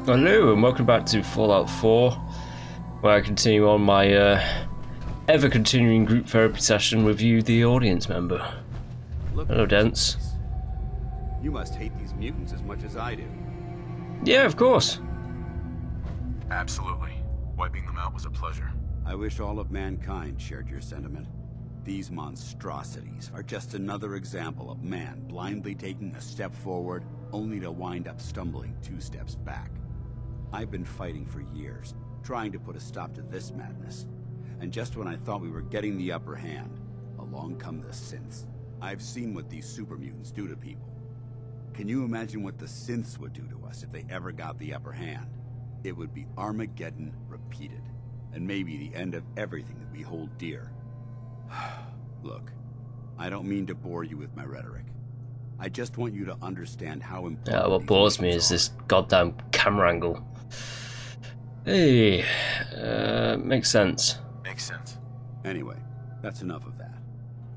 Hello and welcome back to Fallout 4, where I continue on my ever-continuing group therapy session with you, the audience member. Hello, Dents. You must hate these mutants as much as I do. Yeah, of course. Absolutely. Wiping them out was a pleasure. I wish all of mankind shared your sentiment. These monstrosities are just another example of man blindly taking a step forward, only to wind up stumbling 2 steps back. I've been fighting for years, trying to put a stop to this madness. And just when I thought we were getting the upper hand, along come the synths. I've seen what these super mutants do to people. Can you imagine what the synths would do to us if they ever got the upper hand? It would be Armageddon repeated, and maybe the end of everything that we hold dear. Look, I don't mean to bore you with my rhetoric. I just want you to understand how important. Yeah, what bores me is this goddamn camera angle. Hey, makes sense. Makes sense. Anyway, that's enough of that.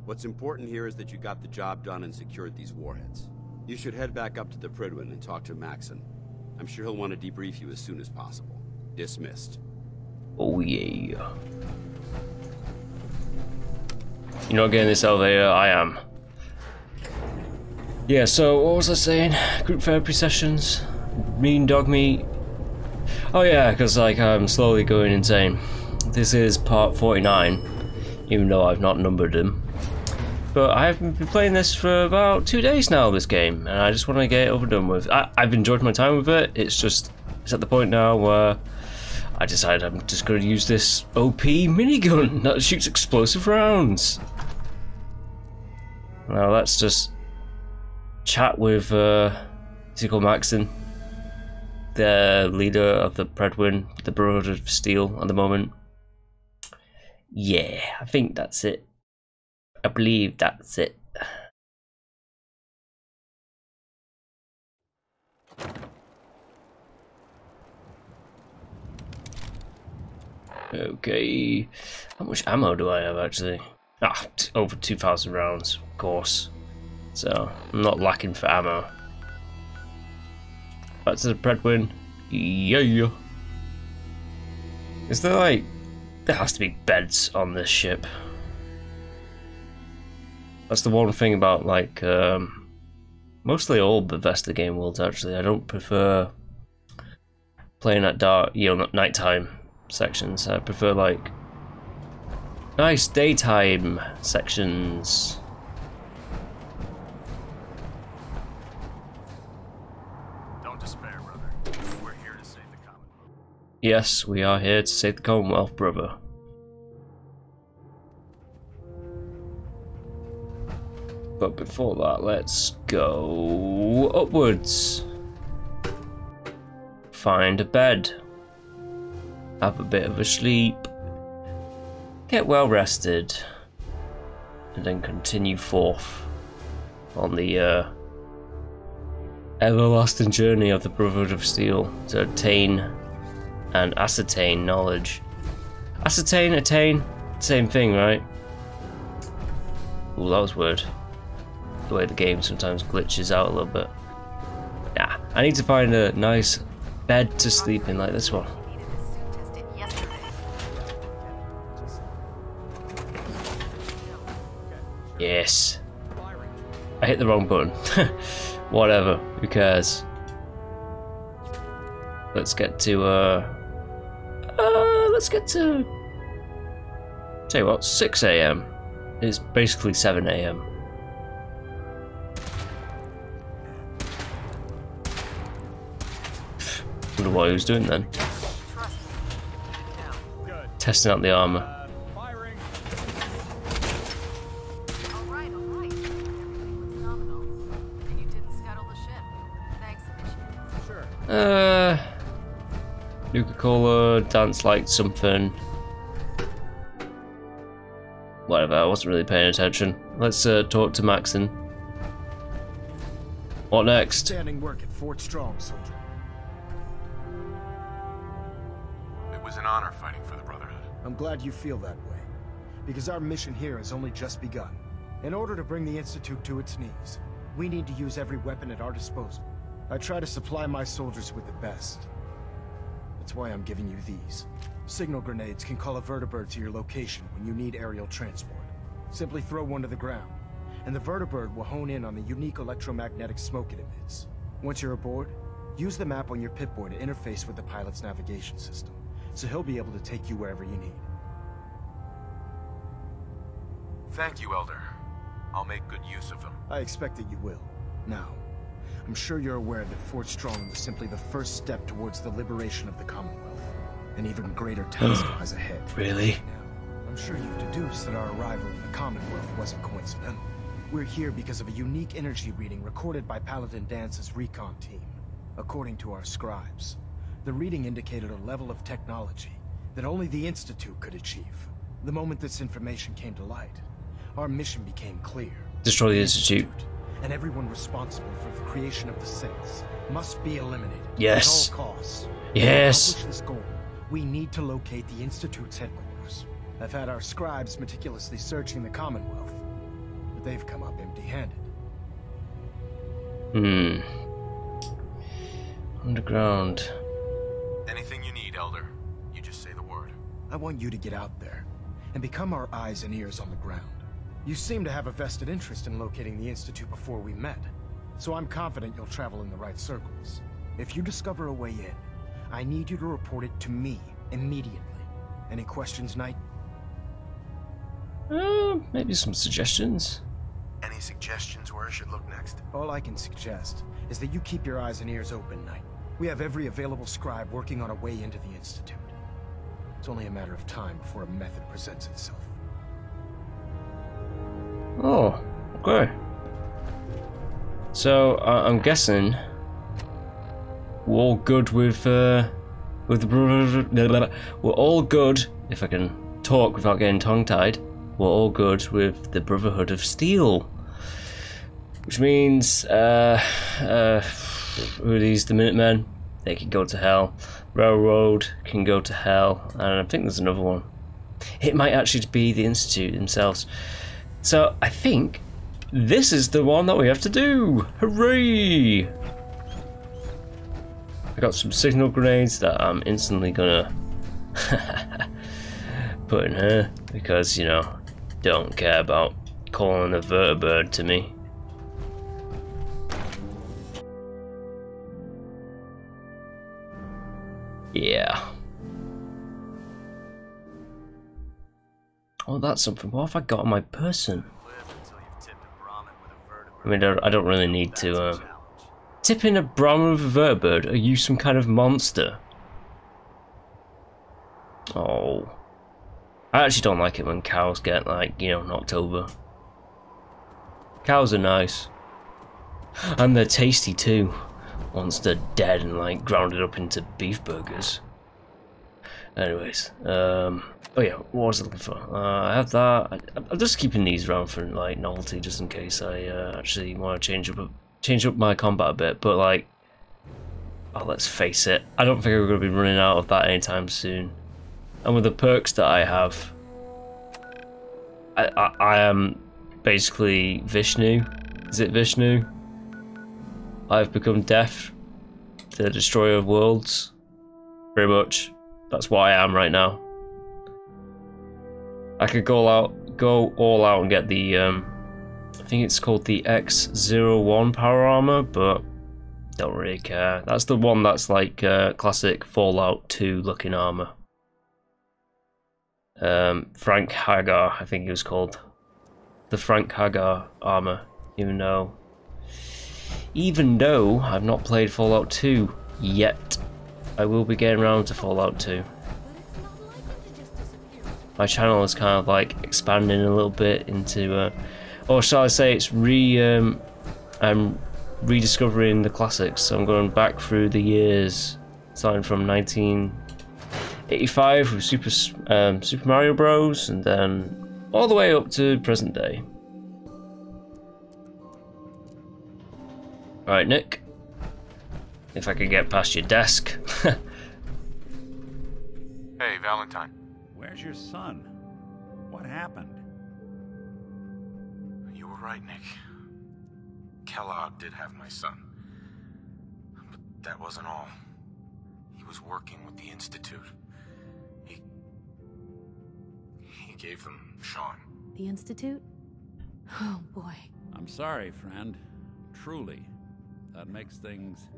What's important here is that you got the job done and secured these warheads. You should head back up to the Pridwin and talk to Maxon. I'm sure he'll want to debrief you as soon as possible. Dismissed. Oh yeah. You're not getting this elevator, I am. Yeah, so what was I saying? Group therapy sessions? Mean dog meat? Oh yeah, because like I'm slowly going insane. This is part 49, even though I've not numbered them. But I've been playing this for about 2 days now, this game, and I just want to get it over and done with. I've enjoyed my time with it. It's at the point now where I decided I'm just going to use this OP minigun that shoots explosive rounds. Now let's just chat with is he called Maxon, the leader of the Pridwin, the Brotherhood of Steel at the moment. Yeah, I think that's it. I believe that's it. Okay, how much ammo do I have actually? Over 2,000 rounds, of course. So I'm not lacking for ammo. Back to the Pridwin. Yeah. Is there like? There has to be beds on this ship. That's the one thing about like mostly all Bethesda game worlds actually. I don't prefer playing at dark, nighttime sections. I prefer like nice daytime sections. Don't despair, brother. We're here to save the Commonwealth. Yes, we are here to save the Commonwealth, brother. But before that, let's go upwards. Find a bed. Have a bit of a sleep. Get well rested. And then continue forth on the everlasting journey of the Brotherhood of Steel to attain and ascertain knowledge. Ascertain, attain, same thing, right? Ooh, that was weird. The way the game sometimes glitches out a little bit. Yeah, I need to find a nice bed to sleep in like this one. Yes. I hit the wrong button. Whatever, who cares? Let's get to tell you what, 6 AM. It's basically 7 AM. Wonder what he was doing then. Testing out the armor. Nuka-Cola, dance like something. Whatever, I wasn't really paying attention. Let's talk to Maxon. What next? Standing work at Fort Strong, soldier. It was an honor fighting for the Brotherhood. I'm glad you feel that way, because our mission here has only just begun. In order to bring the Institute to its knees, we need to use every weapon at our disposal. I try to supply my soldiers with the best, That's why I'm giving you these. Signal grenades can call a vertibird to your location when you need aerial transport. Simply throw one to the ground, and the vertibird will hone in on the unique electromagnetic smoke it emits. Once you're aboard, use the map on your Pip-Boy to interface with the pilot's navigation system, so he'll be able to take you wherever you need. Thank you, Elder. I'll make good use of them. I expect that you will. Now, I'm sure you're aware that Fort Strong was simply the first step towards the liberation of the Commonwealth. An even greater task lies ahead. Really? Now, I'm sure you've deduced that our arrival in the Commonwealth wasn't coincidental. We're here because of a unique energy reading recorded by Paladin Dance's recon team. According to our scribes, the reading indicated a level of technology that only the Institute could achieve. The moment this information came to light, our mission became clear. Destroy the Institute. And everyone responsible for the creation of the Saints must be eliminated. Yes. At all costs. Yes. To accomplish this goal, we need to locate the Institute's headquarters. I've had our scribes meticulously searching the Commonwealth, but they've come up empty-handed. Underground. Anything you need, Elder. You just say the word. I want you to get out there and become our eyes and ears on the ground. You seem to have a vested interest in locating the Institute before we met, so I'm confident you'll travel in the right circles. If you discover a way in, I need you to report it to me immediately. Any questions, Knight? Maybe some suggestions. Any suggestions where I should look next? All I can suggest is that you keep your eyes and ears open, Knight. We have every available scribe working on a way into the Institute. It's only a matter of time before a method presents itself. Oh, okay. So I'm guessing we're all good with the we're all good, if I can talk without getting tongue-tied. We're all good with the Brotherhood of Steel, which means who are these? The Minutemen. They can go to hell. Railroad can go to hell, and I think there's another one. It might actually be the Institute themselves. So I think this is the one that we have to do. Hooray! I got some signal grenades that I'm instantly gonna put in here because, you know, don't care about calling a vertibird to me. Yeah. Oh, that's something. What have I got on my person? I mean, I don't really need to tip in a Brahmin with a vertibird. Are you some kind of monster? Oh. I actually don't like it when cows get, like, you know, knocked over. Cows are nice. And they're tasty too. Once they're dead and, like, grounded up into beef burgers. Anyways, oh yeah, what was I looking for? I have that. I'm just keeping these around for, like, novelty, just in case I actually want to change up my combat a bit. But, like, oh, let's face it, I don't think we're going to be running out of that anytime soon. And with the perks that I have, I am basically Vishnu. Is it Vishnu? I've become death, the destroyer of worlds. Very much. That's what I am right now. I could go all out and get the I think it's called the X01 power armor, but don't really care. That's the one that's like classic Fallout 2 looking armor. Frank Hagar, I think he was called. The Frank Hagar armor, even though I've not played Fallout 2 yet. I will be getting around to Fallout 2. My channel is kind of like expanding a little bit into, or shall I say, it's I'm rediscovering the classics. So I'm going back through the years, starting from 1985 with Super Mario Bros, and then all the way up to present day. Alright, Nick. If I could get past your desk. Hey, Valentine. Where's your son? What happened? You were right, Nick. Kellogg did have my son. But that wasn't all. He who's working with the Institute. He gave them Sean. The Institute? Oh boy. I'm sorry, friend. Truly. That makes things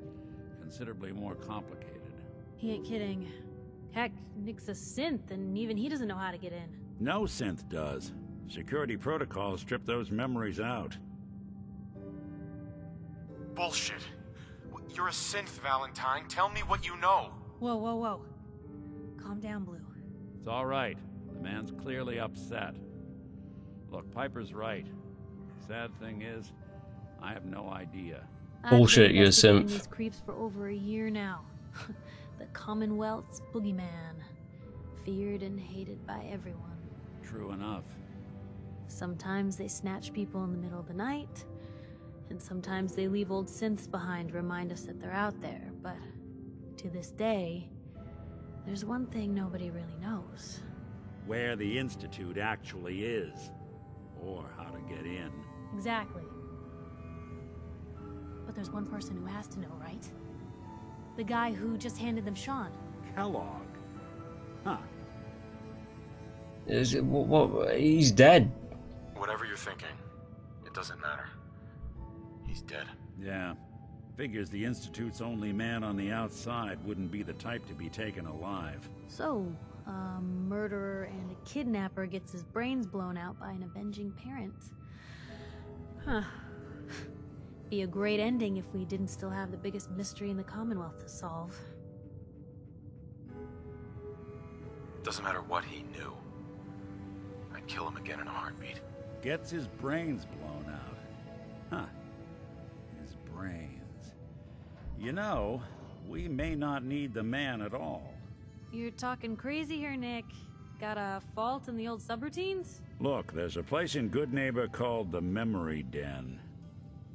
considerably more complicated. He ain't kidding. Heck, Nick's a synth, and even he doesn't know how to get in. No synth does. Security protocols strip those memories out. Bullshit. You're a synth, Valentine. Tell me what you know. Whoa, whoa, whoa. Calm down, Blue. It's all right. The man's clearly upset. Look, Piper's right. Sad thing is, I have no idea. Bullshit, I've been you're a investigating synth. these creeps for over a year now. The Commonwealth's boogeyman. Feared and hated by everyone. True enough. Sometimes they snatch people in the middle of the night, and sometimes they leave old synths behind to remind us that they're out there, but to this day, there's one thing nobody really knows. Where the Institute actually is. Or how to get in. Exactly. But there's one person who has to know, right? The guy who just handed them Sean. Kellogg. Huh. Is it, what? He's dead. Whatever you're thinking, it doesn't matter. He's dead. Yeah. Figures the Institute's only man on the outside wouldn't be the type to be taken alive. So, a murderer and a kidnapper gets his brains blown out by an avenging parent. Huh. Be a great ending if we didn't still have the biggest mystery in the Commonwealth to solve. Doesn't matter what he knew. I'd kill him again in a heartbeat. Gets his brains blown out. Huh. His brains. You know, we may not need the man at all. You're talking crazy here, Nick. Got a fault in the old subroutines? Look, there's a place in Good Neighbor called the Memory Den.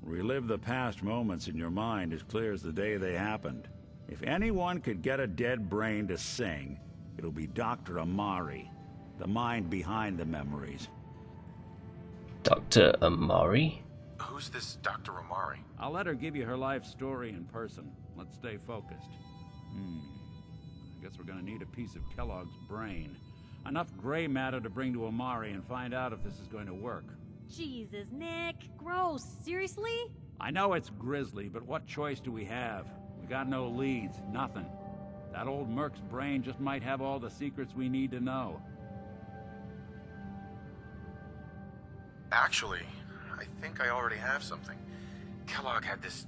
Relive the past moments in your mind as clear as the day they happened. If anyone could get a dead brain to sing, it'll be Dr. Amari, the mind behind the memories. Dr. Amari? Who's this Dr. Amari? I'll let her give you her life story in person. Let's stay focused. I guess we're gonna need a piece of Kellogg's brain. Enough gray matter to bring to Amari and find out if this is going to work. Jesus, Nick. Gross. Seriously? I know it's grisly, but what choice do we have? We got no leads, nothing. That old Merc's brain just might have all the secrets we need to know. Actually, I think I already have something. Kellogg had this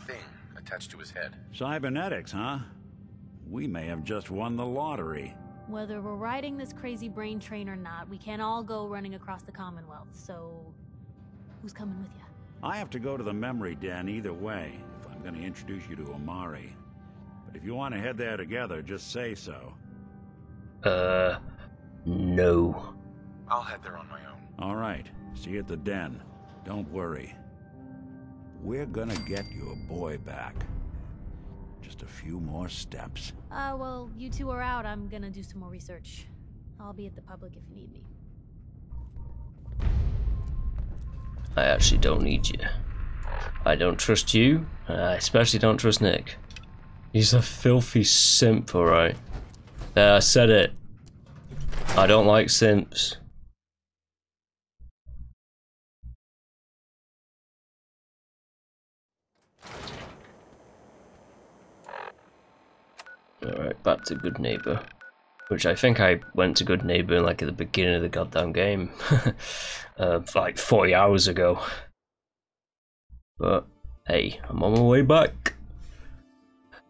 thing attached to his head. Cybernetics, huh? We may have just won the lottery. Whether we're riding this crazy brain train or not, we can't all go running across the Commonwealth, so... who's coming with you? I have to go to the Memory Den either way, if I'm going to introduce you to Amari. But if you want to head there together, just say so. No. I'll head there on my own. All right. See you at the Den. Don't worry. We're gonna get your boy back. Just a few more steps. Well, you two are out. I'm gonna do some more research. I'll be at the public if you need me. I actually don't need you. I don't trust you, and I especially don't trust Nick. He's a filthy simp, alright. There, I said it. I don't like simps. Alright, back to Good Neighbor. Which I think I went to Good Neighbor like at the beginning of the goddamn game. Like 40 hours ago. But hey, I'm on my way back.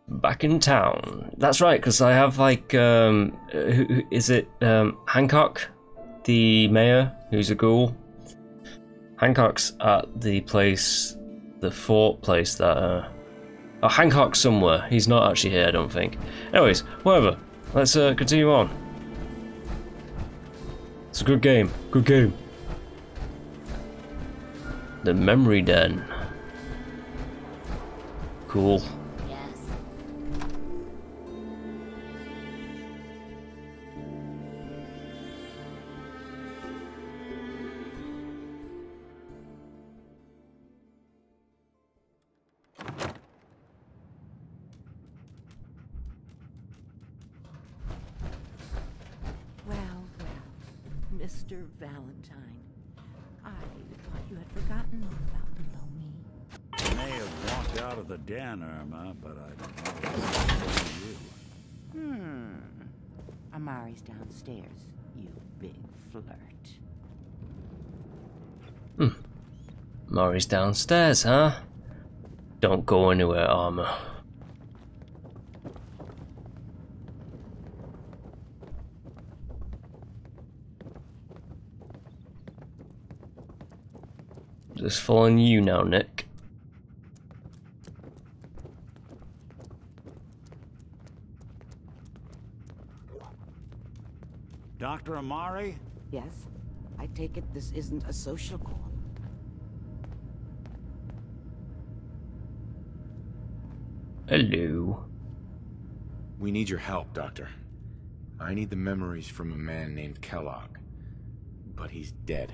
Back in town. That's right, because I have like, who is it Hancock? The mayor, who's a ghoul. Hancock's at the place, the fort place that, oh, Hancock's somewhere. He's not actually here, I don't think. Anyways, whatever. Let's continue on. It's a good game. Good game. The Memory Den. Cool. Yes. Mr. Valentine. I thought you had forgotten all about below me. I may have walked out of the den, Irma, but I don't know what you. Amari's downstairs, you big flirt. Murray's downstairs, huh? Don't go anywhere, Armor. Just following you now, Nick. Dr. Amari? Yes? I take it this isn't a social call. Hello. We need your help, Doctor. I need the memories from a man named Kellogg. But he's dead.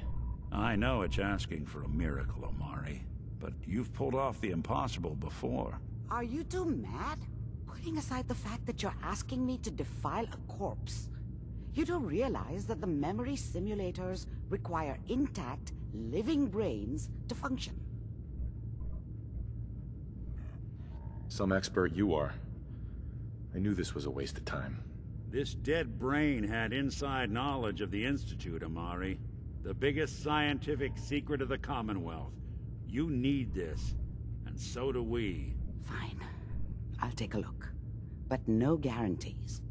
I know it's asking for a miracle, Amari, but you've pulled off the impossible before. Are you two mad? Putting aside the fact that you're asking me to defile a corpse, you do realize that the memory simulators require intact, living brains to function. Some expert you are. I knew this was a waste of time. This dead brain had inside knowledge of the Institute, Amari. The biggest scientific secret of the Commonwealth. You need this, and so do we. Fine. I'll take a look. But no guarantees.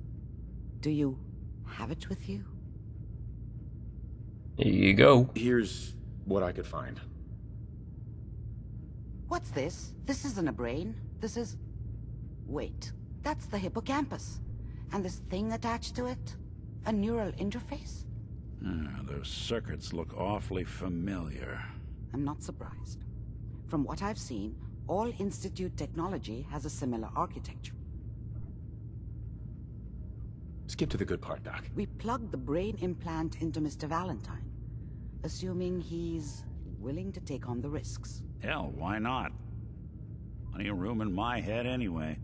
Do you have it with you? Here you go. Here's what I could find. What's this? This isn't a brain. This is... Wait. That's the hippocampus. And this thing attached to it? A neural interface? Those circuits look awfully familiar. I'm not surprised. From what I've seen, all Institute technology has a similar architecture. Skip to the good part, Doc. We plugged the brain implant into Mr. Valentine, assuming he's willing to take on the risks. Hell, why not? Plenty of room in my head anyway.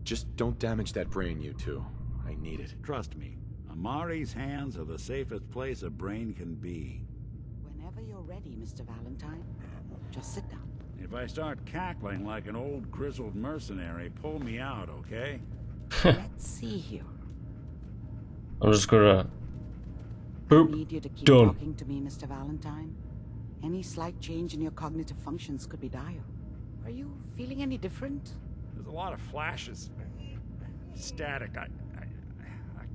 Just don't damage that brain, you two. I need it. Trust me, Amari's hands are the safest place a brain can be. Whenever you're ready, Mr. Valentine, just sit down. If I start cackling like an old grizzled mercenary, pull me out, okay? Let's see here. I'm just gonna... I Boop. need you to keep Done. talking to me, Mr. Valentine. Any slight change in your cognitive functions could be dire. Are you feeling any different? There's a lot of flashes. Static. I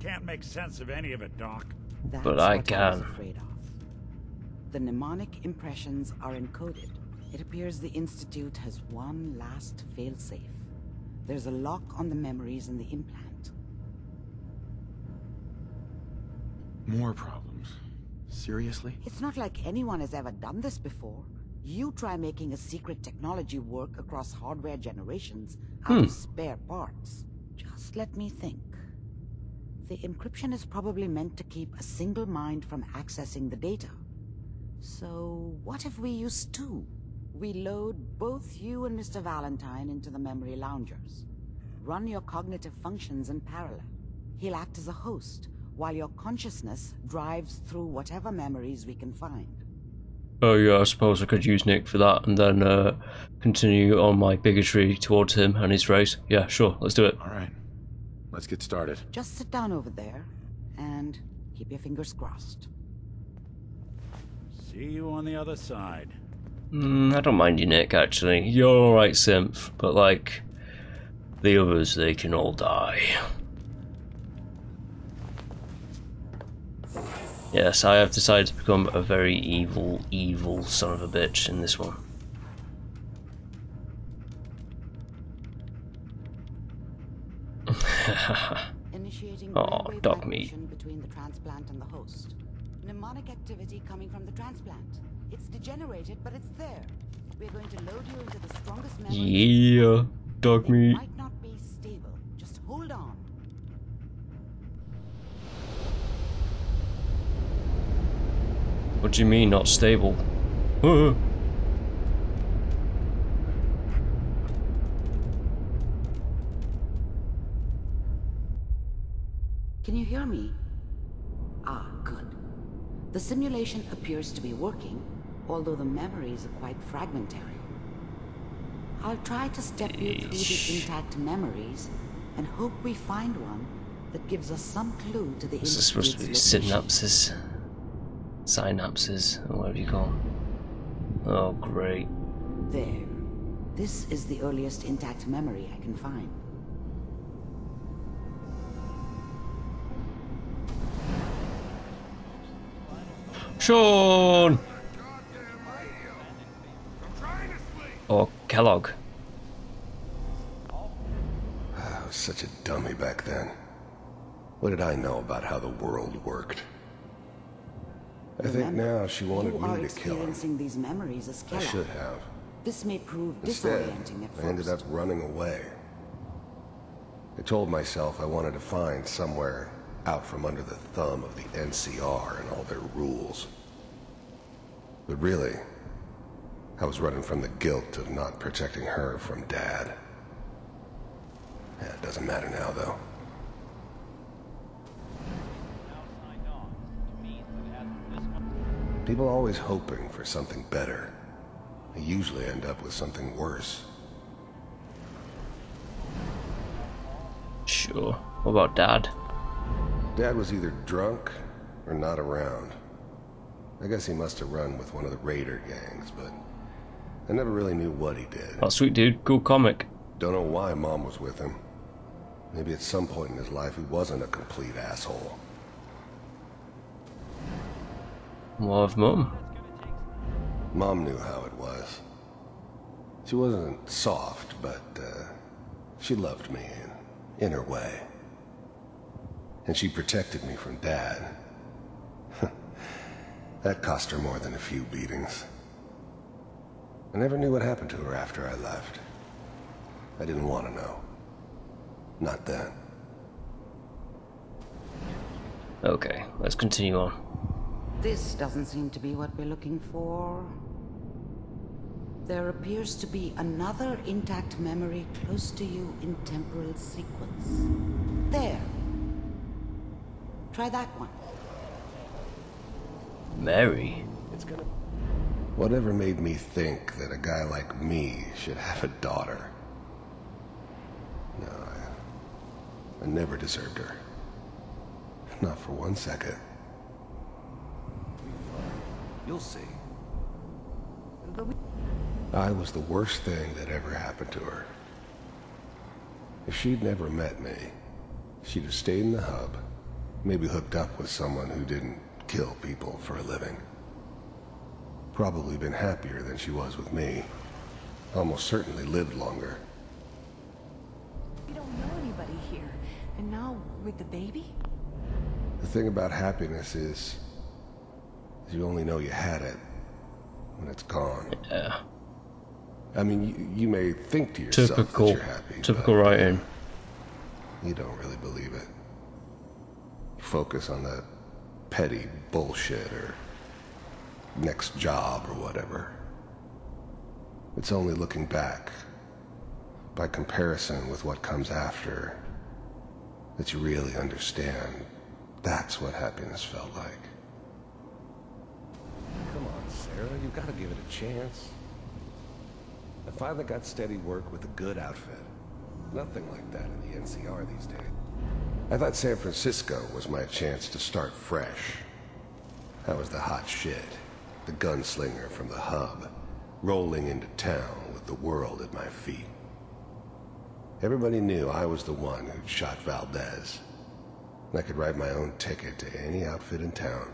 can't make sense of any of it, Doc. That's But I what was can. afraid of. The mnemonic impressions are encoded. It appears the Institute has one last failsafe. There's a lock on the memories in the implant. More problems. Seriously? It's not like anyone has ever done this before. You try making a secret technology work across hardware generations out of spare parts. Just let me think. The encryption is probably meant to keep a single mind from accessing the data. So what if we use two? We load both you and Mr. Valentine into the memory loungers. Run your cognitive functions in parallel. He'll act as a host, while your consciousness drives through whatever memories we can find. Oh yeah, I suppose I could use Nick for that and then continue on my bigotry towards him and his race. Yeah, sure, let's do it. Alright. Let's get started. Just sit down over there, and keep your fingers crossed. See you on the other side. I don't mind you, Nick, actually. You're alright, Synth, but like, the others, they can all die. Yes, I have decided to become a very evil, evil son of a bitch in this one. Initiating Aw, brainwave dog meat. vibration between the transplant and the host. Mnemonic activity coming from the transplant. It's degenerated, but it's there. We're going to load you into the strongest memory. Yeah, dog It meat. might not be stable. Just hold on. What do you mean, not stable? Can you hear me? Ah, good. The simulation appears to be working, although the memories are quite fragmentary. I'll try to step you through the intact memories and hope we find one that gives us some clue to the This is supposed to be synapses. Synapses, or whatever you call them. Oh, great. There. This is the earliest intact memory I can find. Sean! Or Kellogg. I was such a dummy back then. What did I know about how the world worked? I think now she wanted me to kill him. These memories as I should have. This may prove Instead, disorienting at first. I ended up running away. I told myself I wanted to find somewhere out from under the thumb of the NCR and all their rules. But really, I was running from the guilt of not protecting her from Dad. Yeah, it doesn't matter now, though. People are always hoping for something better. They usually end up with something worse. Sure. What about Dad? Dad was either drunk or not around. I guess he must have run with one of the raider gangs, but I never really knew what he did. Oh, sweet dude. Cool comic. Don't know why Mom was with him. Maybe at some point in his life he wasn't a complete asshole. More of Mum. Mom knew how it was. She wasn't soft, but she loved me in her way. And she protected me from Dad. That cost her more than a few beatings. I never knew what happened to her after I left. I didn't want to know. Not then. Okay, let's continue on. This doesn't seem to be what we're looking for. There appears to be another intact memory close to you in temporal sequence. There. Try that one. Mary? Whatever made me think that a guy like me should have a daughter? No, I never deserved her. Not for 1 second. You'll see. I was the worst thing that ever happened to her. If she'd never met me, she'd have stayed in the hub, maybe hooked up with someone who didn't kill people for a living. Probably been happier than she was with me. Almost certainly lived longer. We don't know anybody here. And now, with the baby? The thing about happiness is you only know you had it when it's gone. Yeah. I mean, you may think to yourself that you're happy, typical writing. You don't really believe it. You focus on that petty bullshit or next job or whatever. It's only looking back, by comparison with what comes after, that you really understand that's what happiness felt like. Come on, Sarah, you've got to give it a chance. I finally got steady work with a good outfit. Nothing like that in the NCR these days. I thought San Francisco was my chance to start fresh. I was the hot shit, the gunslinger from the hub, rolling into town with the world at my feet. Everybody knew I was the one who'd shot Valdez, and I could write my own ticket to any outfit in town.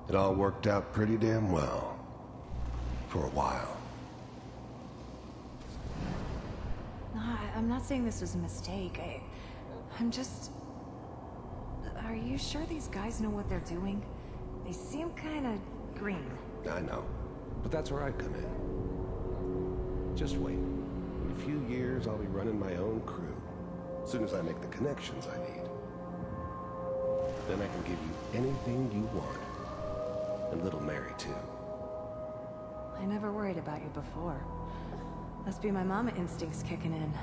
It all worked out pretty damn well, for a while. No, I'm not saying this was a mistake. I'm just... Are you sure these guys know what they're doing? They seem kind of green. I know, but that's where I come in. Just wait. In a few years, I'll be running my own crew. As soon as I make the connections I need. Then I can give you anything you want. And little Mary, too. I never worried about you before. Must be my mama instincts kicking in.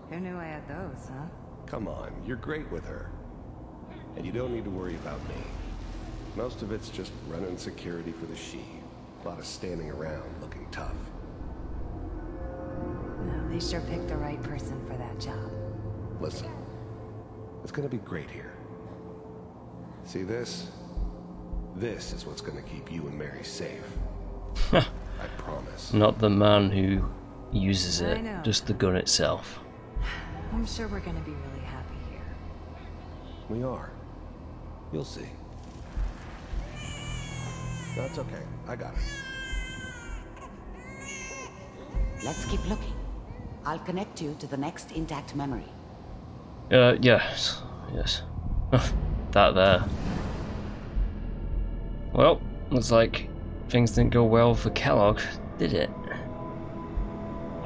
Who knew I had those, huh? Come on, you're great with her. And you don't need to worry about me. Most of it's just running security for the She. A lot of standing around looking tough. No, they sure picked the right person for that job. Listen, it's gonna be great here. See this? This is what's gonna keep you and Mary safe. I promise. Not the man who uses it, just the gun itself. I'm sure we're gonna be really happy here. We are. You'll see. That's okay. I got it. Let's keep looking. I'll connect you to the next intact memory. Yes. That there. Well, looks like things didn't go well for Kellogg, did it?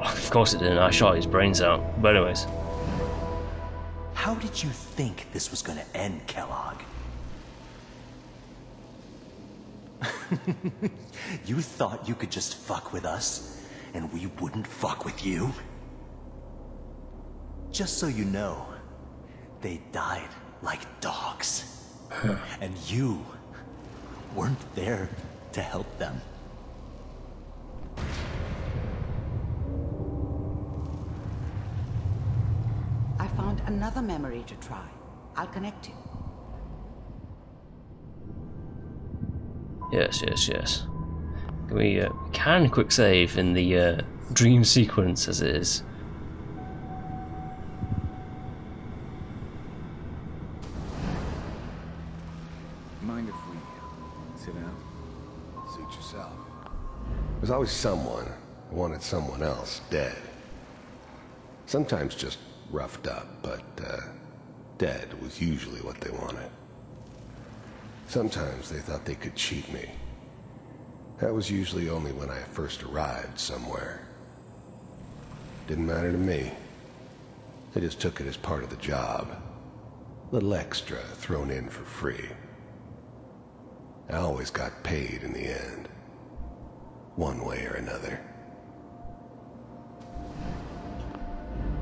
Of course it didn't. I shot his brains out. But anyways. How did you think this was gonna end, Kellogg? You thought you could just fuck with us, and we wouldn't fuck with you? Just so you know, they died like dogs. And you weren't there to help them. I found another memory to try. I'll connect you. Yes. Can we can quick save in the dream sequence as it is. Mind if we sit down? Suit yourself. There's always someone who wanted someone else dead. Sometimes just roughed up, but dead was usually what they wanted. Sometimes they thought they could cheat me. That was usually only when I first arrived somewhere. Didn't matter to me. They just took it as part of the job. A little extra thrown in for free. I always got paid in the end. One way or another.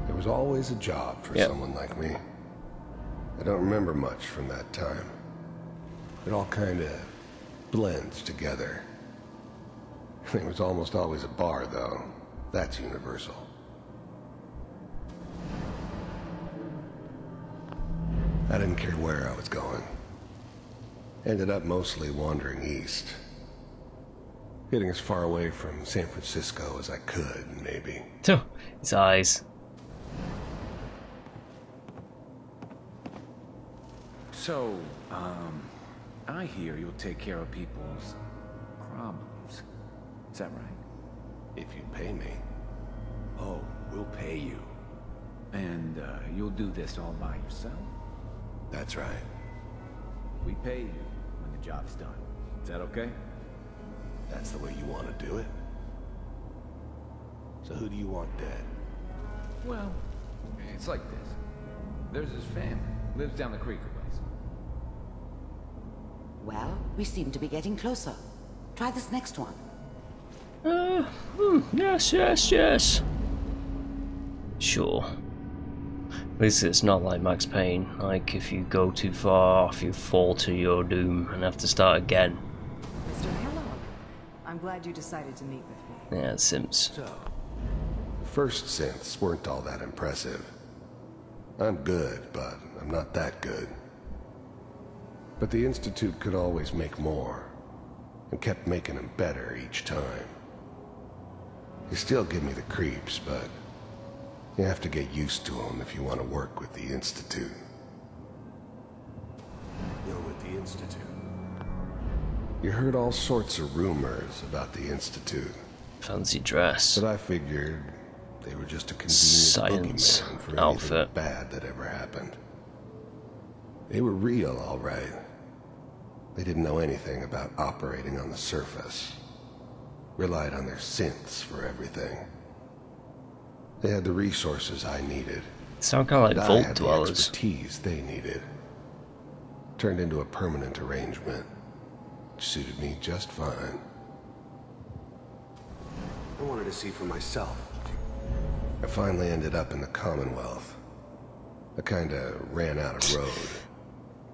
There was always a job for someone like me. I don't remember much from that time. It all kind of blends together. There was almost always a bar, though. That's universal. I didn't care where I was going. Ended up mostly wandering east. Getting as far away from San Francisco as I could, maybe. His eyes. So, I hear you'll take care of people's problems. Is that right? If you pay me. Oh, we'll pay you. And, you'll do this all by yourself? That's right. We pay you when the job's done. Is that okay? That's the way you want to do it? So who do you want dead? Well, it's like this. There's his family. Lives down the creek a ways. Well, we seem to be getting closer. Try this next one. Yes. Sure. At least it's not like Max Payne. Like, if you go too far off, you fall to your doom and have to start again. Mr. Kellogg, I'm glad you decided to meet with me. Yeah, Sims. So, first synths weren't all that impressive. I'm good, but I'm not that good. But the Institute could always make more, and kept making them better each time. They still give me the creeps, but you have to get used to them if you want to work with the Institute. You're with the Institute. You heard all sorts of rumors about the Institute. Fancy dress. But I figured they were just a convenient Science boogeyman for outfit. anything bad that ever happened. They were real, all right. They didn't know anything about operating on the surface. Relied on their synths for everything. They had the resources I needed. Sound kind of like I Vault had the Dwellers. expertise they needed. Turned into a permanent arrangement. Which suited me just fine. I wanted to see for myself. I finally ended up in the Commonwealth. I kinda ran out of road.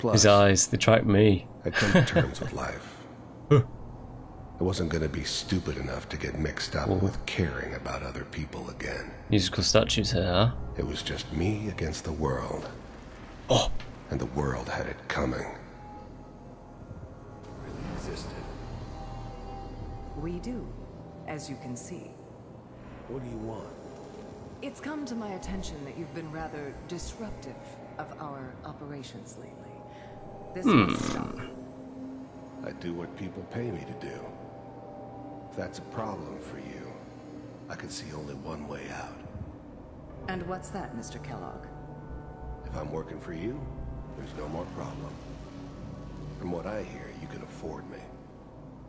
Plus, his eyes, they track me. I'd come to terms with life. I wasn't going to be stupid enough to get mixed up with caring about other people again. Musical statues here, huh? It was just me against the world. Oh! And the world had it coming. Really existed. We do, as you can see. What do you want? It's come to my attention that you've been rather disruptive of our operations lately. This must stop. I do what people pay me to do. If that's a problem for you, I can see only one way out. And what's that, Mr. Kellogg? If I'm working for you, there's no more problem. From what I hear, you can afford me.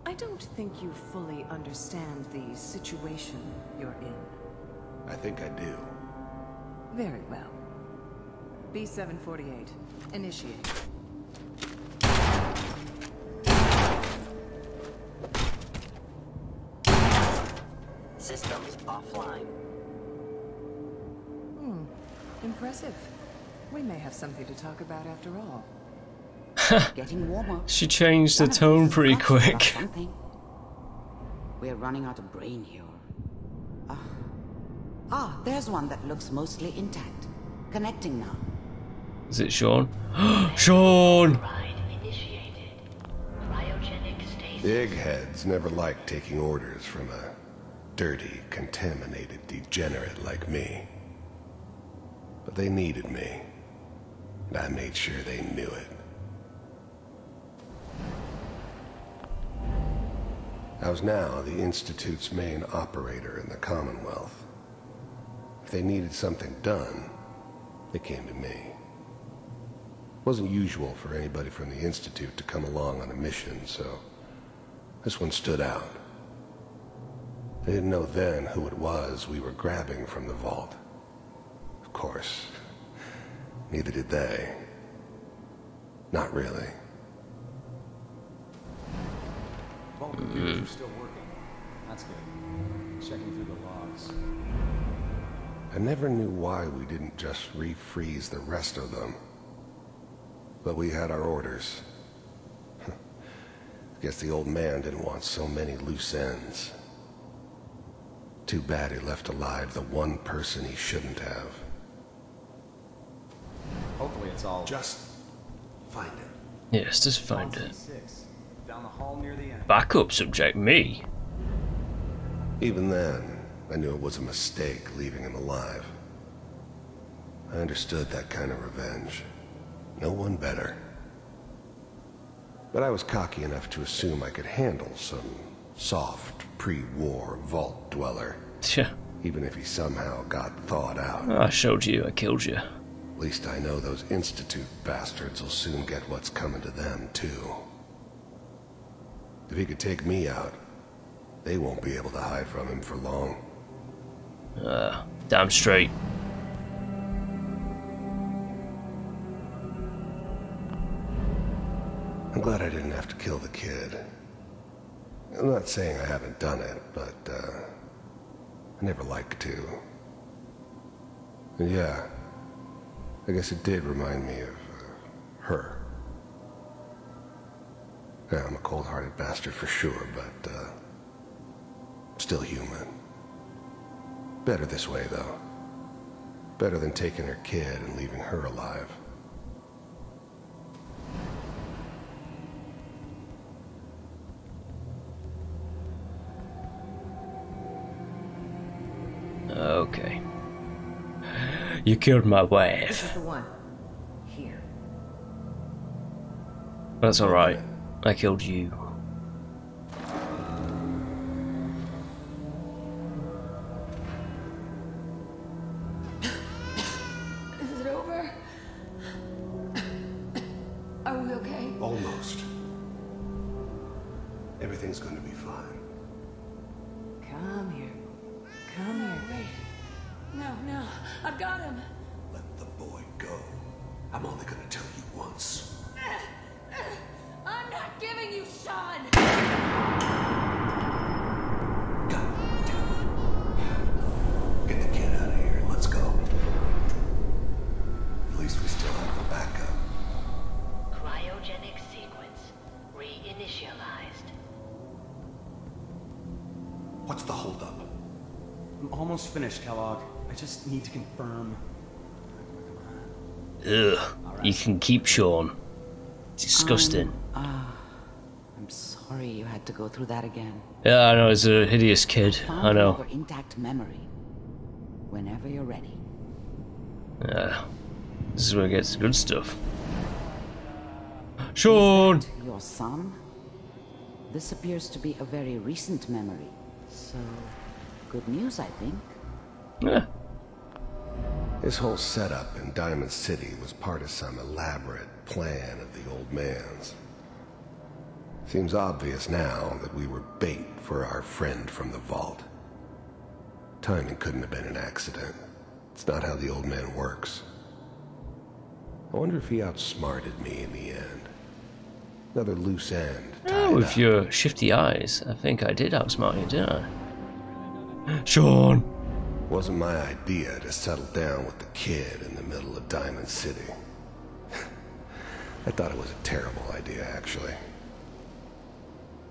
I don't think you fully understand the situation you're in. I think I do. Very well. B-748, initiate. Systems offline. Impressive. We may have something to talk about after all. Getting warmer. She changed the tone pretty quick. We're running out of brain here. There's one that looks mostly intact. Connecting now. Is it Sean? Sean! The eggheads never liked taking orders from a dirty, contaminated degenerate like me. But they needed me, and I made sure they knew it. I was now the Institute's main operator in the Commonwealth. If they needed something done, they came to me. It wasn't usual for anybody from the Institute to come along on a mission, so this one stood out. They didn't know then who it was we were grabbing from the vault. Of course, neither did they. Not really. Vault computers are still working. That's good. Checking through the logs. I never knew why we didn't just refreeze the rest of them. But we had our orders. Guess the old man didn't want so many loose ends. Too bad he left alive the one person he shouldn't have. Hopefully it's all... Just find it. Yes, just find it. Down the hall near the end. Backup subject, me. Even then, I knew it was a mistake leaving him alive. I understood that kind of revenge. No one better. But I was cocky enough to assume I could handle some soft, pre-war vault dweller. Yeah. Even if he somehow got thawed out. I showed you, I killed you. At least I know those Institute bastards will soon get what's coming to them, too. If he could take me out, they won't be able to hide from him for long. Damn straight. I'm glad I didn't have to kill the kid. I'm not saying I haven't done it, but, I never liked to. And yeah, I guess it did remind me of, her. Yeah, I'm a cold-hearted bastard for sure, but, still human. Better this way, though. Better than taking her kid and leaving her alive. Okay. You killed my wife. This is the one. Here. That's alright. I killed you. Is it over? Are we okay? Almost. Everything's gonna be fine. Come here. Come here. Wait. No. I've got him. Let the boy go. I'm only gonna tell you once. I'm not giving you Sean! God damn it. Get the kid out of here and let's go. At least we still have the backup. almost finished, Kellogg. I just need to confirm. Ugh. You can keep Sean. Disgusting. I'm sorry you had to go through that again. Yeah, I know, he's a hideous kid. I know. Found your intact memory. Whenever you're ready. Yeah. This is where it gets the good stuff. Sean! Your son? This appears to be a very recent memory. So, good news, I think. Yeah. This whole setup in Diamond City was part of some elaborate plan of the old man's. Seems obvious now that we were bait for our friend from the vault. Timing couldn't have been an accident. It's not how the old man works. I wonder if he outsmarted me in the end. Another loose end. Oh, with your shifty eyes. I think I did outsmart you, didn't I? Sean! Wasn't my idea to settle down with the kid in the middle of Diamond City. I thought it was a terrible idea, actually.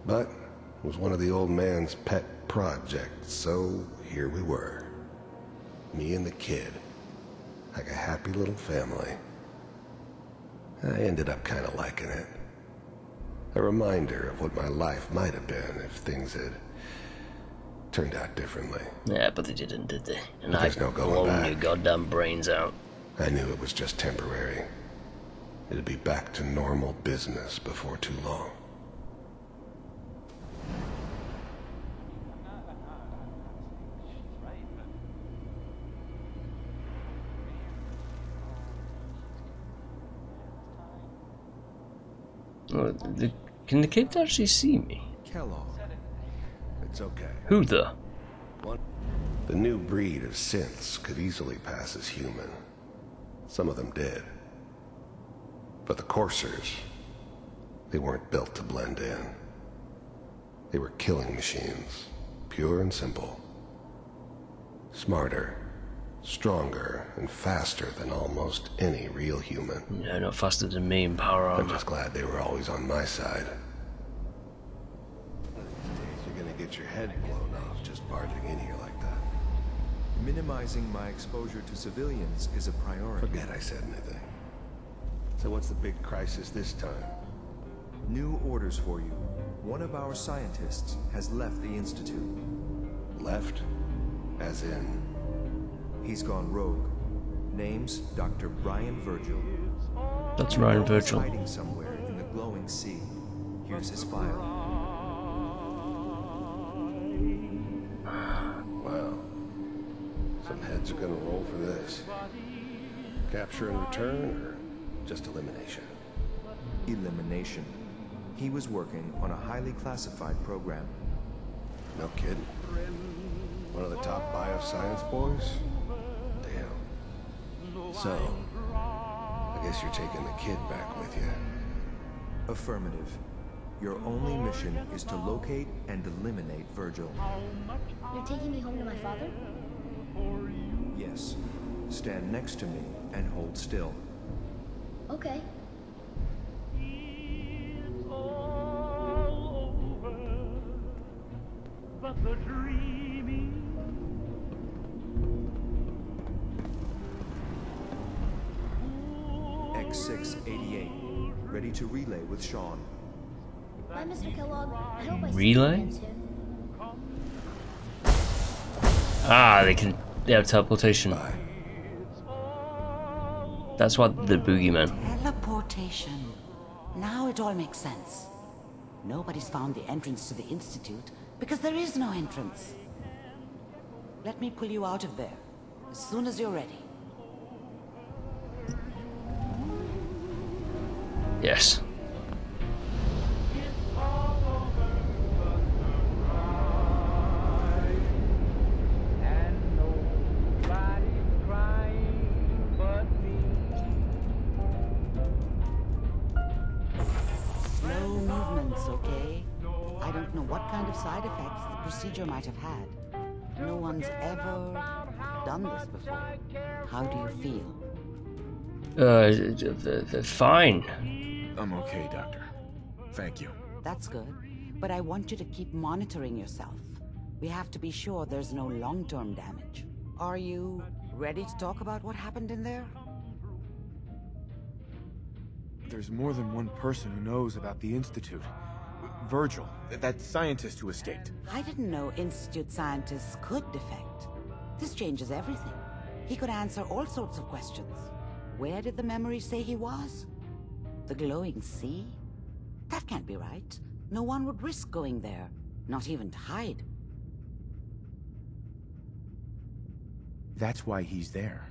But it was one of the old man's pet projects, so here we were. Me and the kid. Like a happy little family. I ended up kind of liking it. A reminder of what my life might have been if things had turned out differently. Yeah, but they didn't, did they? And there's no going back. Your goddamn brains out. I knew it was just temporary. It'd be back to normal business before too long. Oh, can the kid actually see me? Kellogg. It's okay. Who the? The new breed of synths could easily pass as human. Some of them did. But the coursers, they weren't built to blend in. They were killing machines, pure and simple. Smarter, stronger, and faster than almost any real human. Yeah, not faster than me in power armor. I'm just glad they were always on my side. One of these days, you're gonna get your head blown off just barging in here like that. Minimizing my exposure to civilians is a priority. Forget I said anything. So what's the big crisis this time? New orders for you. One of our scientists has left the Institute. Left? As in? He's gone rogue. Name's Dr. Brian Virgil. That's Ryan Virgil. He's hiding somewhere in the glowing sea. Here's his file. Wow. Some heads are gonna roll for this. Capture and return, or just elimination? Elimination. He was working on a highly classified program. No kidding. One of the top bioscience boys? Damn. So, I guess you're taking the kid back with you. Affirmative. Your only mission is to locate and eliminate Virgil. You're taking me home to my father? Yes. Stand next to me and hold still. Okay. But the dreaming. X688, ready to relay with Sean. Bye, Mr. Kellogg. I hope I Relay? see you again Ah, they have teleportation. That's what the boogeyman. Teleportation. Now it all makes sense. Nobody's found the entrance to the Institute because there is no entrance. Let me pull you out of there as soon as you're ready. Yes. Slow movements, okay? I don't know what kind of side effects the procedure might have had. No one's ever done this before. How do you feel? Fine. I'm okay, Doctor. Thank you. That's good. But I want you to keep monitoring yourself. We have to be sure there's no long-term damage. Are you ready to talk about what happened in there? There's more than one person who knows about the Institute. Virgil, that scientist who escaped. I didn't know Institute scientists could defect. This changes everything. He could answer all sorts of questions. Where did the memory say he was? The glowing sea? That can't be right. No one would risk going there, not even to hide. That's why he's there.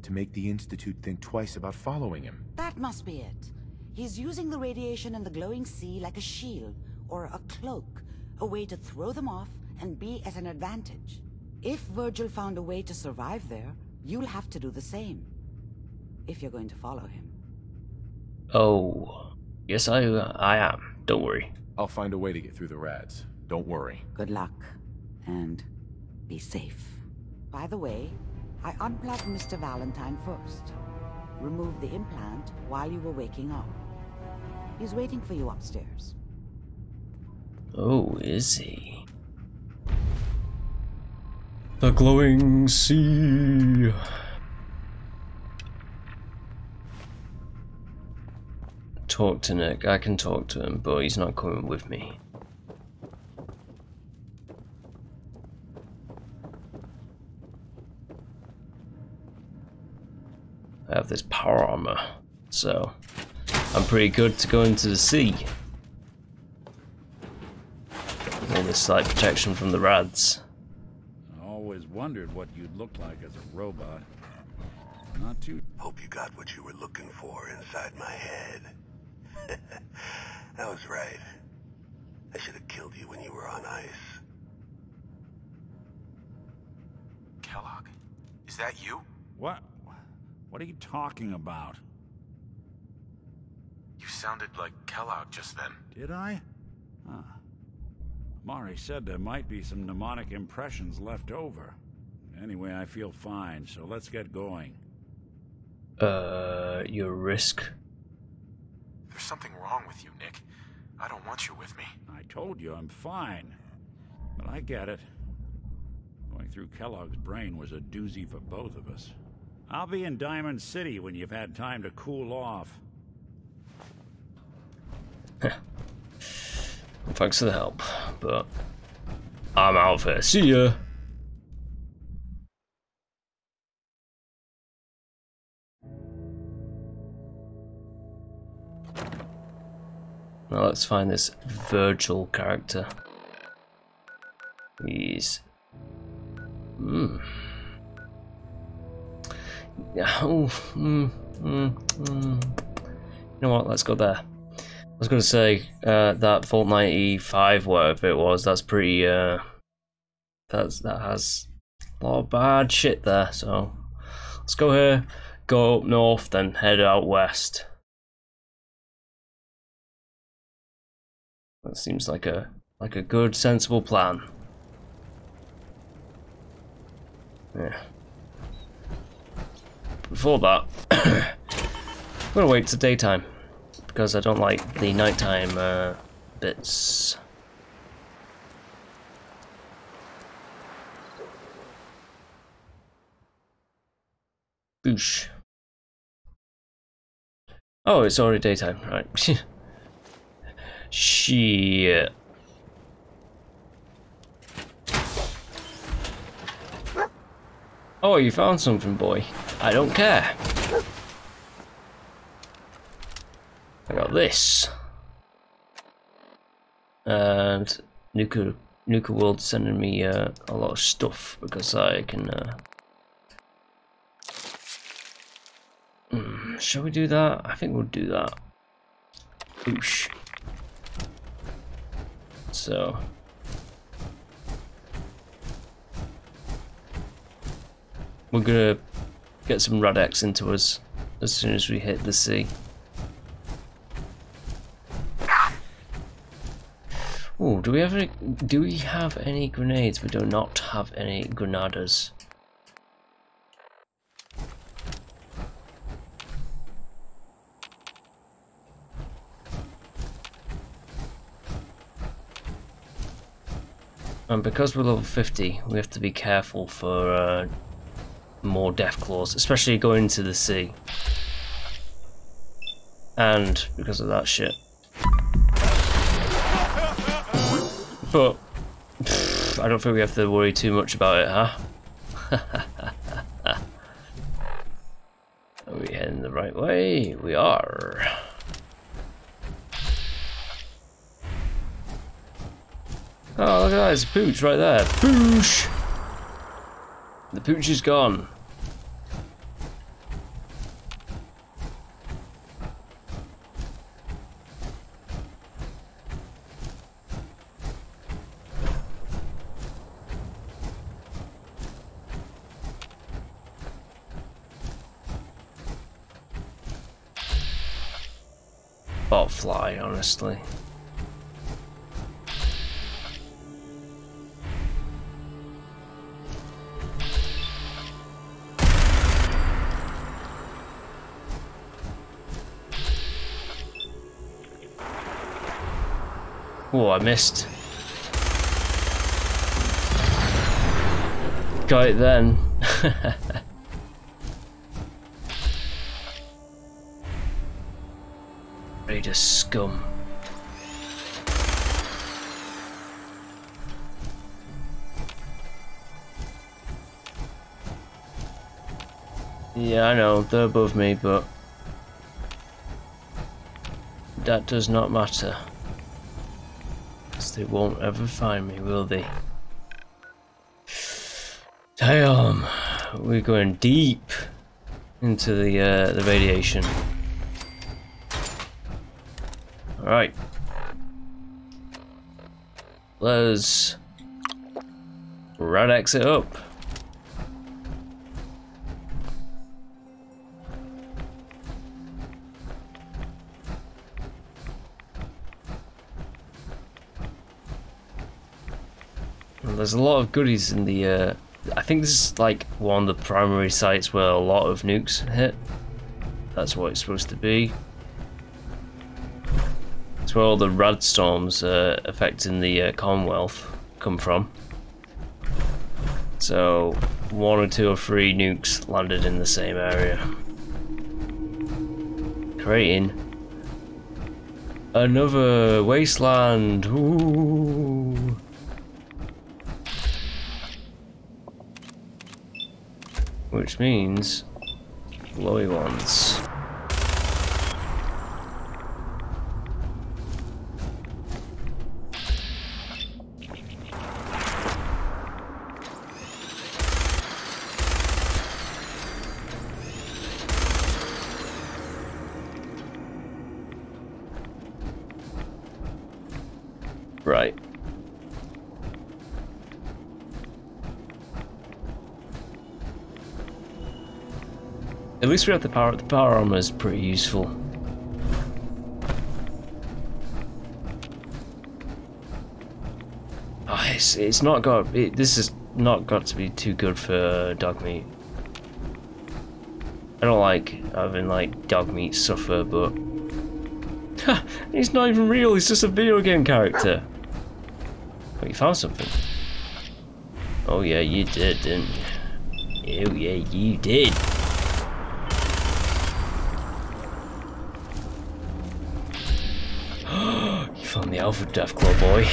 To make the Institute think twice about following him. That must be it. He's using the radiation in the glowing sea like a shield, or a cloak, a way to throw them off and be at an advantage. If Virgil found a way to survive there, you'll have to do the same. If you're going to follow him. Oh, yes I am. Don't worry. I'll find a way to get through the rads. Don't worry. Good luck. And be safe. By the way, I unplugged Mr. Valentine first. Removed the implant while you were waking up. He's waiting for you upstairs. Oh, is he? The glowing sea. Talk to Nick. I can talk to him, but he's not coming with me. I have this power armor, so I'm pretty good to go into the sea. All this slight protection from the rads. I always wondered what you'd look like as a robot. Not too... Hope you got what you were looking for inside my head. I was right. I should have killed you when you were on ice. Kellogg? Is that you? What? What are you talking about? You sounded like Kellogg just then. Did I? Huh. Mari said there might be some mnemonic impressions left over. Anyway, I feel fine, so let's get going. Your risk? There's something wrong with you, Nick. I don't want you with me. I told you I'm fine. But I get it. Going through Kellogg's brain was a doozy for both of us. I'll be in Diamond City when you've had time to cool off. Thanks for the help, but I'm out of here. See ya! Now let's find this Virgil character. He's... You know what, let's go there. I was going to say, that Vault 95, whatever it was, that's pretty, that has a lot of bad shit there, so let's go here, go up north, then head out west. That seems like a good, sensible plan. Yeah. Before that, I'm gonna wait till daytime because I don't like the nighttime bits. Boosh. Oh, it's already daytime, right? Shit. Oh, you found something, boy. I don't care. I got this. And Nuka World's sending me a lot of stuff because I can. Shall we do that? I think we'll do that. Boosh. So. We're gonna get some Radex into us as soon as we hit the sea. Oh, do we have any grenades? We do not have any granadas. And because we're level 50, we have to be careful for more death claws, especially going into the sea. And because of that shit. But I don't think we have to worry too much about it, huh? Are we heading the right way? We are. Oh, look at that, there's a pooch right there. Pooch! The pooch is gone. Botfly, honestly. Oh, I missed. Got it then. Raider scum. Yeah, I know, they're above me, but that does not matter. They won't ever find me, will they? Damn, we're going deep into the radiation. All right, let's red exit up. There's a lot of goodies in the I think this is like one of the primary sites where a lot of nukes hit. That's what it's supposed to be. It's where all the rad storms affecting the Commonwealth come from. So 1 or 2 or 3 nukes landed in the same area, creating another wasteland. Ooh. Which means glowy ones. Right. At least we have the power. The power armor is pretty useful. Oh, it's not got. This has not got to be too good for dog meat. I don't like having like dog meat suffer, but he's not even real. He's just a video game character. Oh, you found something. Oh yeah, you did, didn't you? Oh yeah, you did. You found the Alpha Deathclaw boy.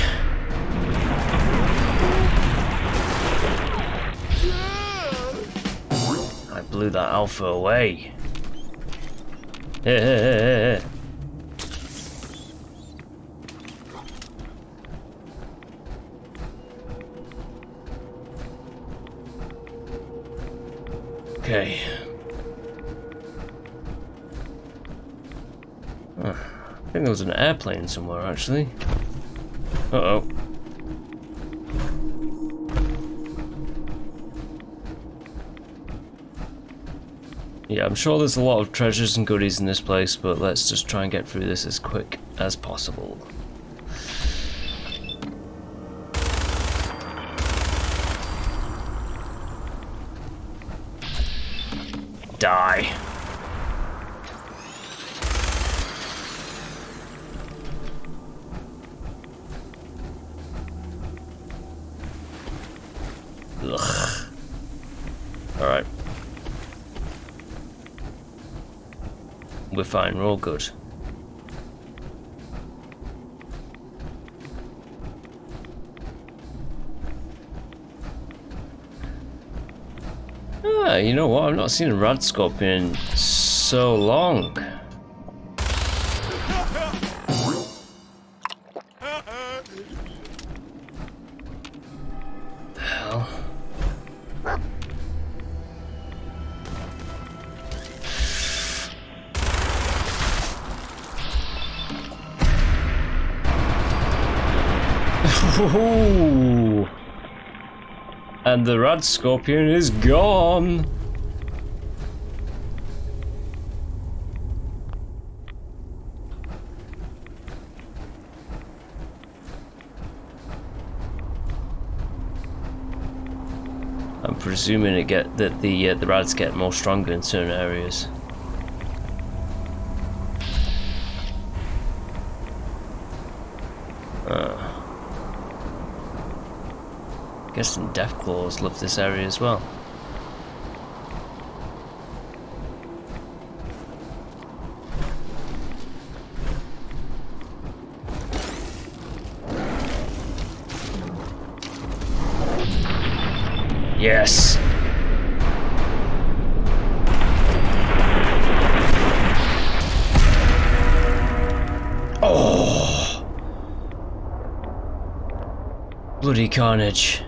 I blew that Alpha away. Okay. I think there was an airplane somewhere, actually. Uh-oh. Yeah, I'm sure there's a lot of treasures and goodies in this place, but let's just try and get through this as quick as possible. Die. we're fine, we're all good. Ah, you know what? I've not seen a rad scorpion in so long. The hell? Ooh. And the rad scorpion is gone. I'm presuming the rads get more stronger in certain areas. Guessing Deathclaws love this area as well. Yes. Oh. Bloody carnage.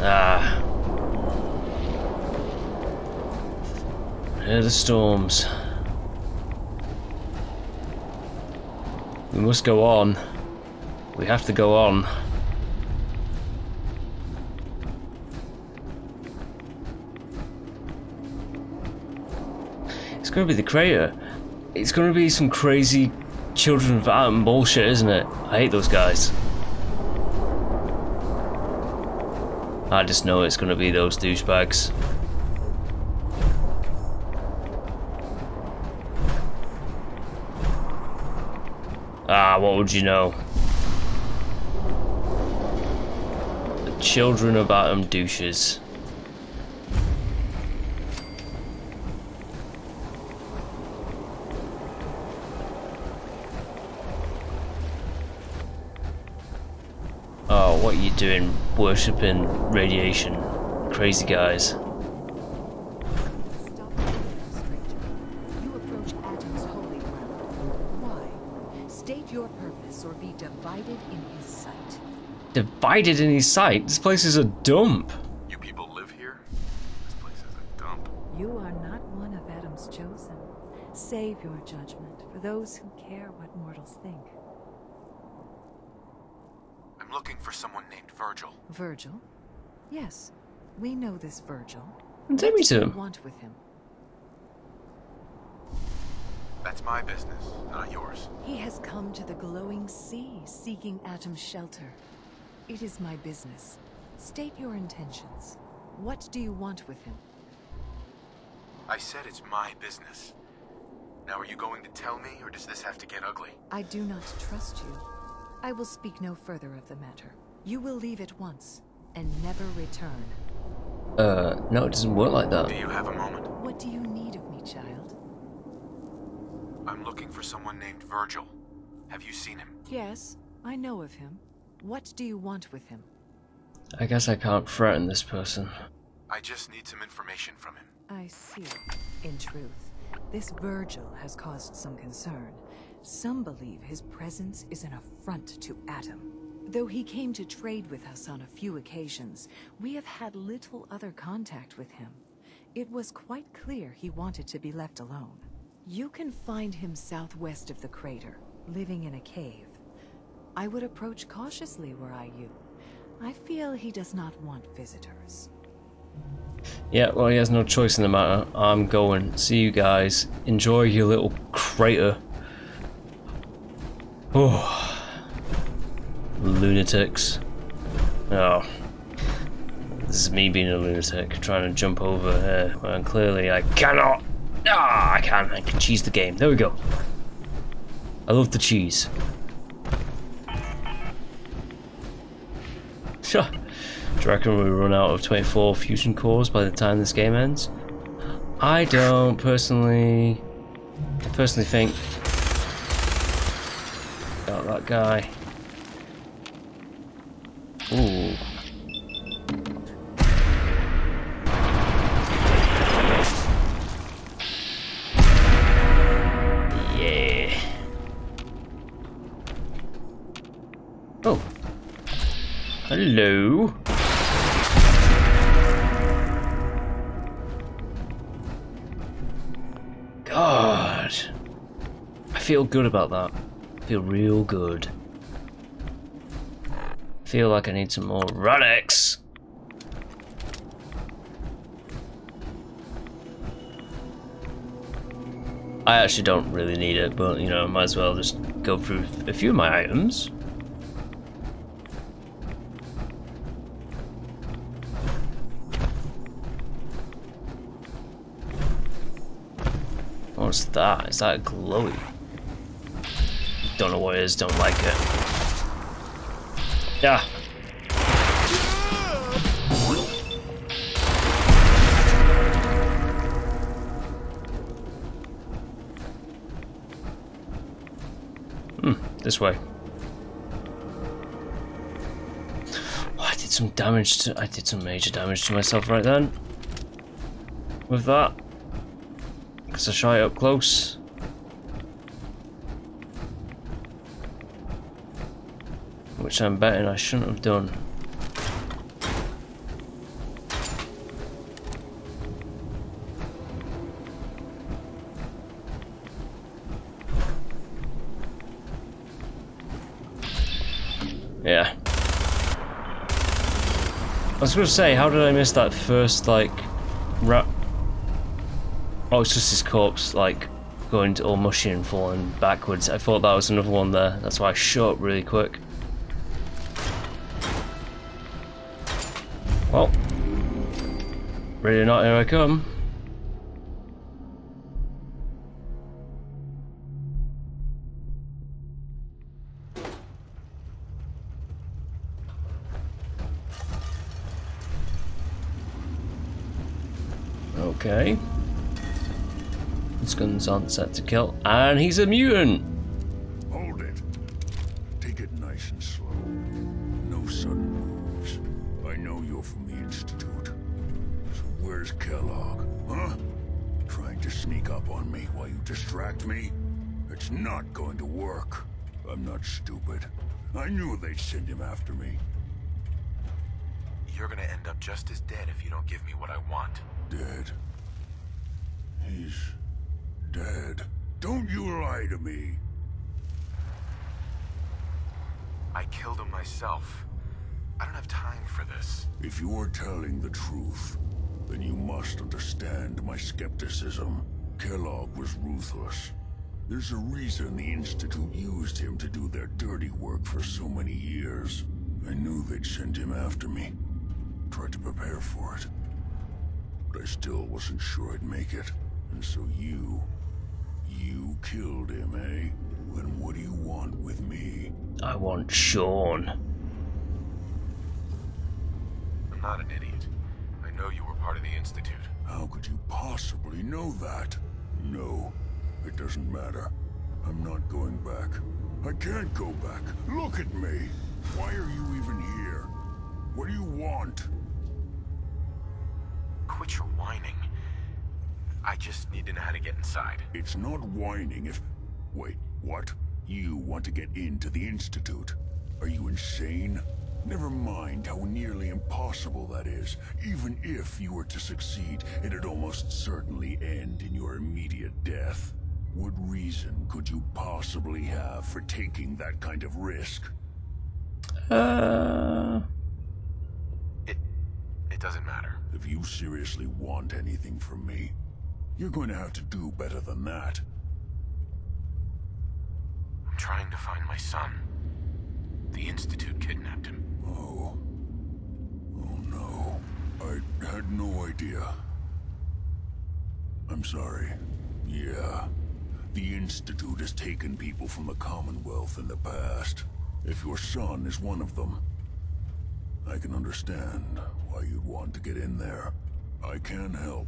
Ah. Here are the storms. We must go on. We have to go on. It's gonna be the crater. It's gonna be some crazy Children of Atom bullshit, isn't it? I hate those guys. I just know it's gonna be those douchebags. Ah, what would you know? The Children of Atom douches. Oh, what are you doing worshipping radiation? Crazy guys. Stop stranger. You approach Atom's holy ground. Why? State your purpose or be divided in his sight. Divided in his sight? This place is a dump. You people live here? This place is a dump. You are not one of Atom's chosen. Save your judgment for those who care what mortals think. I'm looking for someone named Virgil. Virgil? Yes, we know this Virgil. Take me to him. What do you want with him? That's my business, not yours. He has come to the glowing sea, seeking Atom's shelter. It is my business. State your intentions. What do you want with him? I said it's my business. Now are you going to tell me, or does this have to get ugly? I do not trust you. I will speak no further of the matter. You will leave at once, and never return. No, it doesn't work like that. Do you have a moment? What do you need of me, child? I'm looking for someone named Virgil. Have you seen him? Yes, I know of him. What do you want with him? I guess I can't threaten this person. I just need some information from him. I see. In truth, this Virgil has caused some concern. Some believe his presence is an affront to Atom. Though he came to trade with us on a few occasions, we have had little other contact with him. It was quite clear he wanted to be left alone. You can find him southwest of the crater, living in a cave. I would approach cautiously were I you. I feel he does not want visitors. Yeah, well, he has no choice in the matter. I'm going. See you guys. Enjoy your little crater. Oh. Lunatics. Oh. This is me being a lunatic, trying to jump over here, when clearly I cannot. Ah, I can. I can cheese the game. There we go. I love the cheese. Do you reckon we run out of 24 fusion cores by the time this game ends? I don't personally think about that guy. Ooh. Yeah. Oh. Hello. God. I feel good about that. I feel real good. I feel like I need some more relics. I actually don't really need it, but you know, might as well just go through a few of my items. What's that? Is that glowy? Don't know what it is, don't like it. Yeah. This way. Oh, I did some damage to. I did some major damage to myself right then. With that. Because I shot it up close. Which I'm betting I shouldn't have done. Yeah. I was going to say, how did I miss that first, like, oh, it's just his corpse, like, going all mushy and falling backwards. I thought that was another one there. That's why I shot really quick. Well, ready or not, here I come. Okay. This gun's on set to kill, and he's a mutant! Hold it. Take it nice and slow. No sudden moves. I know you're from the Institute. So where's Kellogg, huh? Trying to sneak up on me while you distract me? It's not going to work. I'm not stupid. I knew they'd send him after me. You're gonna end up just as dead if you don't give me what I want. Dead? He's dead. Don't you lie to me. I killed him myself. I don't have time for this. If you're telling the truth, then you must understand my skepticism. Kellogg was ruthless. There's a reason the Institute used him to do their dirty work for so many years. I knew they'd send him after me. Tried to prepare for it. But I still wasn't sure I'd make it. And so you killed him, eh? Then what do you want with me? I want Sean. I'm not an idiot. I know you were part of the Institute. How could you possibly know that? No, it doesn't matter. I'm not going back. I can't go back. Look at me. Why are you even here? What do you want? Quit your whining. I just need to know how to get inside. It's not whining if... Wait, what? You want to get into the Institute? Are you insane? Never mind how nearly impossible that is. Even if you were to succeed, it'd almost certainly end in your immediate death. What reason could you possibly have for taking that kind of risk? It doesn't matter. If you seriously want anything from me, you're going to have to do better than that. I'm trying to find my son. The Institute kidnapped him. Oh no. I had no idea. I'm sorry. Yeah. The Institute has taken people from the Commonwealth in the past. If your son is one of them, I can understand why you'd want to get in there. I can help,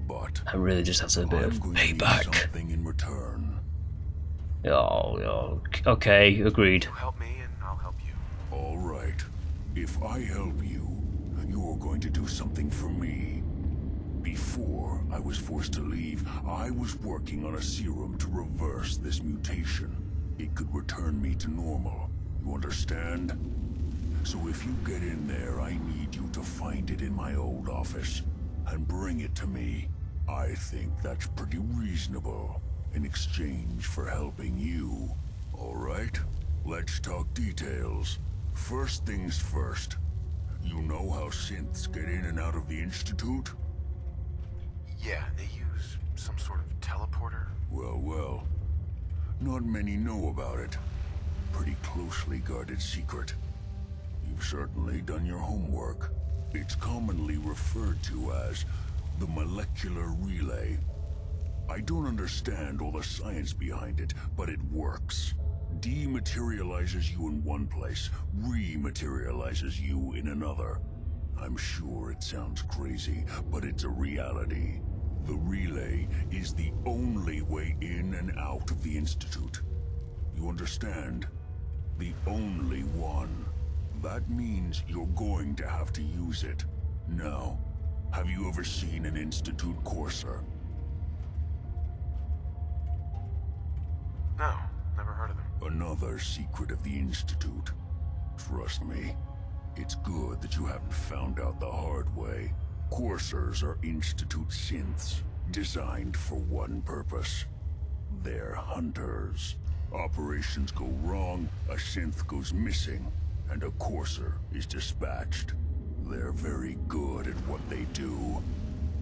But I really just have a bit of payback. Something in return. Oh, okay, agreed. You help me and I'll help you. All right. If I help you, you're going to do something for me. Before I was forced to leave, I was working on a serum to reverse this mutation. It could return me to normal. You understand? So if you get in there, I need you to find it in my old office and bring it to me. I think that's pretty reasonable in exchange for helping you. All right? Let's talk details. First things first. You know how synths get in and out of the Institute? Yeah, they use some sort of teleporter. Well. Not many know about it. Pretty closely guarded secret. You've certainly done your homework. It's commonly referred to as the molecular relay. I don't understand all the science behind it, but it works. Dematerializes you in one place, rematerializes you in another. I'm sure it sounds crazy, but it's a reality. The relay is the only way in and out of the Institute. You understand? The only one. That means you're going to have to use it. Now, have you ever seen an Institute courser? No, never heard of them. Another secret of the Institute. Trust me, it's good that you haven't found out the hard way. Coursers are Institute synths, designed for one purpose. They're hunters. Operations go wrong, a synth goes missing, and a courser is dispatched. They're very good at what they do,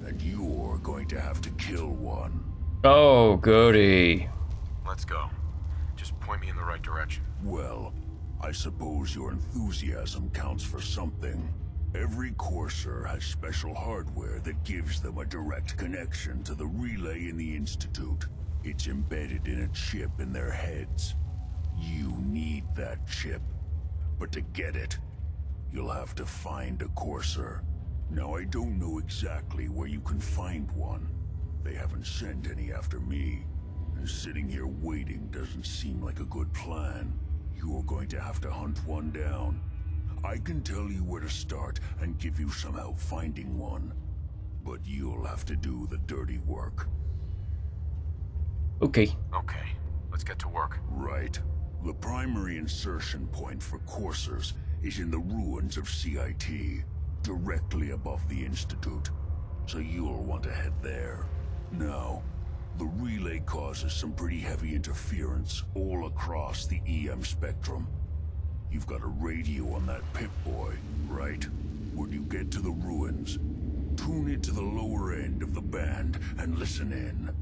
and you're going to have to kill one. Oh, goody. Let's go. Just point me in the right direction. Well, I suppose your enthusiasm counts for something. Every courser has special hardware that gives them a direct connection to the relay in the Institute. It's embedded in a chip in their heads. You need that chip. But to get it, you'll have to find a courser. Now, I don't know exactly where you can find one. They haven't sent any after me. And sitting here waiting doesn't seem like a good plan. You're going to have to hunt one down. I can tell you where to start and give you some help finding one. But you'll have to do the dirty work. Okay. Okay, let's get to work. Right. The primary insertion point for coursers is in the ruins of CIT, directly above the Institute. So you'll want to head there. Now, the relay causes some pretty heavy interference all across the EM spectrum. You've got a radio on that Pip-Boy, right? When you get to the ruins, tune it to the lower end of the band and listen in.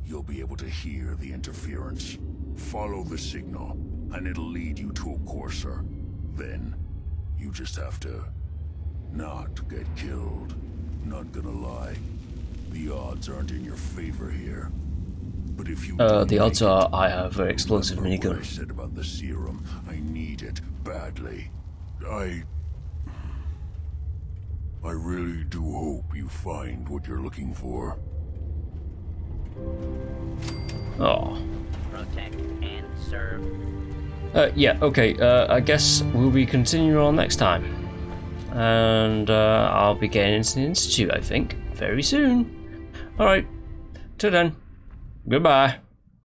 You'll be able to hear the interference. Follow the signal, and it'll lead you to a courser. Then, you just have to not get killed. Not gonna lie, the odds aren't in your favor here. But if you the odds are I have an explosive minigun. I said about the serum, I need it badly. I really do hope you find what you're looking for. Oh. Protect and serve. Yeah, okay, I guess we'll be continuing on next time. And I'll be getting into the Institute, I think, very soon. Alright, till then, goodbye.